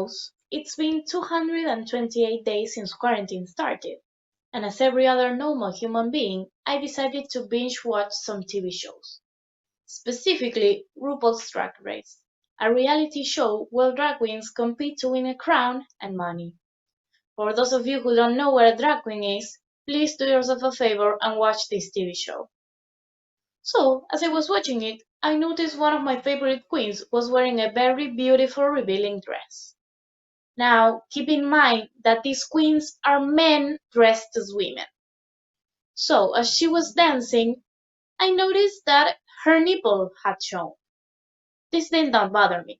shows, it's been 228 days since quarantine started, and as every other normal human being, I decided to binge watch some TV shows. Specifically, RuPaul's Drag Race, a reality show where drag queens compete to win a crown and money. For those of you who don't know what a drag queen is, please do yourself a favor and watch this TV show. So, as I was watching it, I noticed one of my favorite queens was wearing a very beautiful revealing dress. Now, keep in mind that these queens are men dressed as women. So, as she was dancing, I noticed that her nipple had shown. This did not bother me.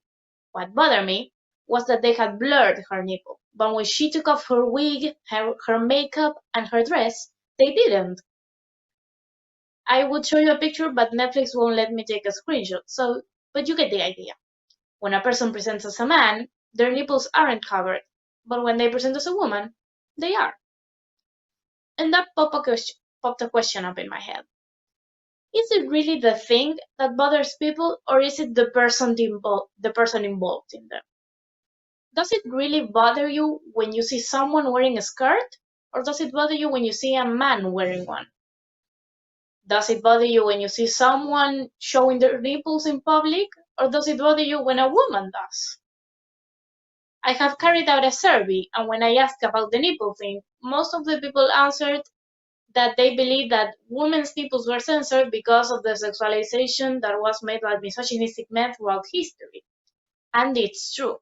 What bothered me was that they had blurred her nipple, but when she took off her wig, her makeup, and her dress, they didn't. I would show you a picture, but Netflix won't let me take a screenshot, but you get the idea. When a person presents as a man, their nipples aren't covered, but when they present as a woman, they are. And that popped a question up in my head. Is it really the thing that bothers people, or is it the person involved in them? Does it really bother you when you see someone wearing a skirt, or does it bother you when you see a man wearing one? Does it bother you when you see someone showing their nipples in public, or does it bother you when a woman does? I have carried out a survey, and when I asked about the nipple thing, most of the people answered that they believe that women's nipples were censored because of the sexualization that was made by misogynistic men throughout history. And it's true.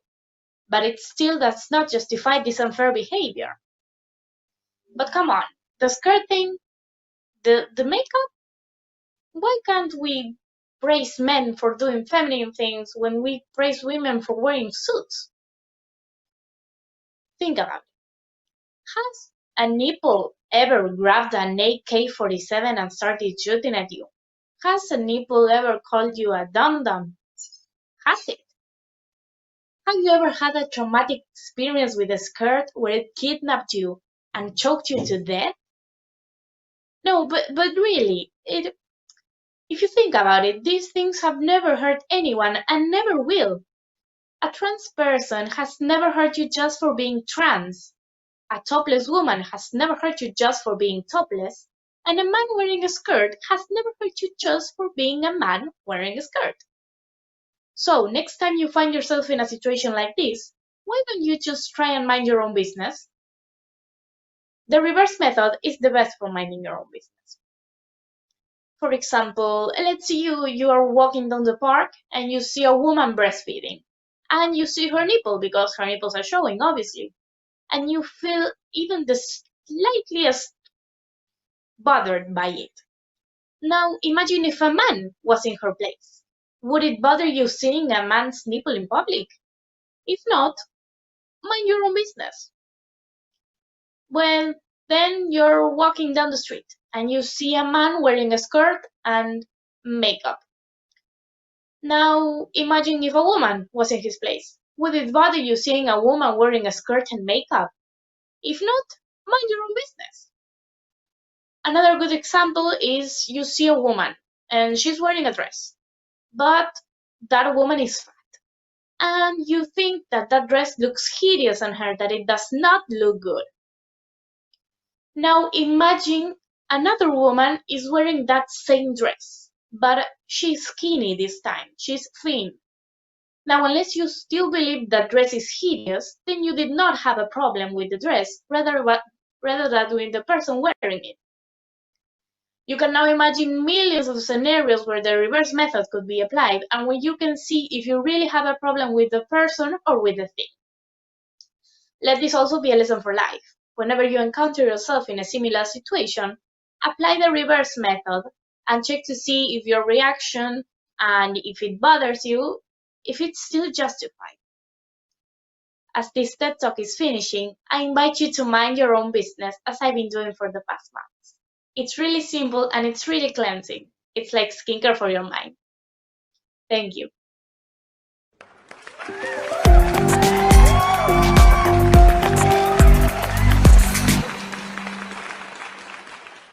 But it still does not justify this unfair behavior. But come on, the skirt thing, the makeup? Why can't we praise men for doing feminine things when we praise women for wearing suits? Think about it. Has a nipple ever grabbed an AK-47 and started shooting at you? Has a nipple ever called you a dum-dum? Has it? Have you ever had a traumatic experience with a skirt where it kidnapped you and choked you to death? No, but really, if you think about it, these things have never hurt anyone and never will. A trans person has never hurt you just for being trans. A topless woman has never hurt you just for being topless, and a man wearing a skirt has never hurt you just for being a man wearing a skirt. So, next time you find yourself in a situation like this, why don't you just try and mind your own business? The reverse method is the best for minding your own business. For example, let's say you are walking down the park and you see a woman breastfeeding, and you see her nipple because her nipples are showing, obviously, and you feel even the slightest bothered by it. Now, imagine if a man was in her place. Would it bother you seeing a man's nipple in public? If not, mind your own business. Well, then you're walking down the street and you see a man wearing a skirt and makeup. Now, imagine if a woman was in his place. Would it bother you seeing a woman wearing a skirt and makeup? If not, mind your own business. Another good example is you see a woman and she's wearing a dress, but that woman is fat. And you think that that dress looks hideous on her, that it does not look good. Now imagine another woman is wearing that same dress, but she's skinny this time, she's thin. Now unless you still believe that dress is hideous, then you did not have a problem with the dress, rather than with the person wearing it. You can now imagine millions of scenarios where the reverse method could be applied, and where you can see if you really have a problem with the person or with the thing. Let this also be a lesson for life. Whenever you encounter yourself in a similar situation, apply the reverse method and check to see if your reaction and if it bothers you, if it's still justified. As this TED Talk is finishing, I invite you to mind your own business as I've been doing for the past months. It's really simple and it's really cleansing. It's like skincare for your mind. Thank you.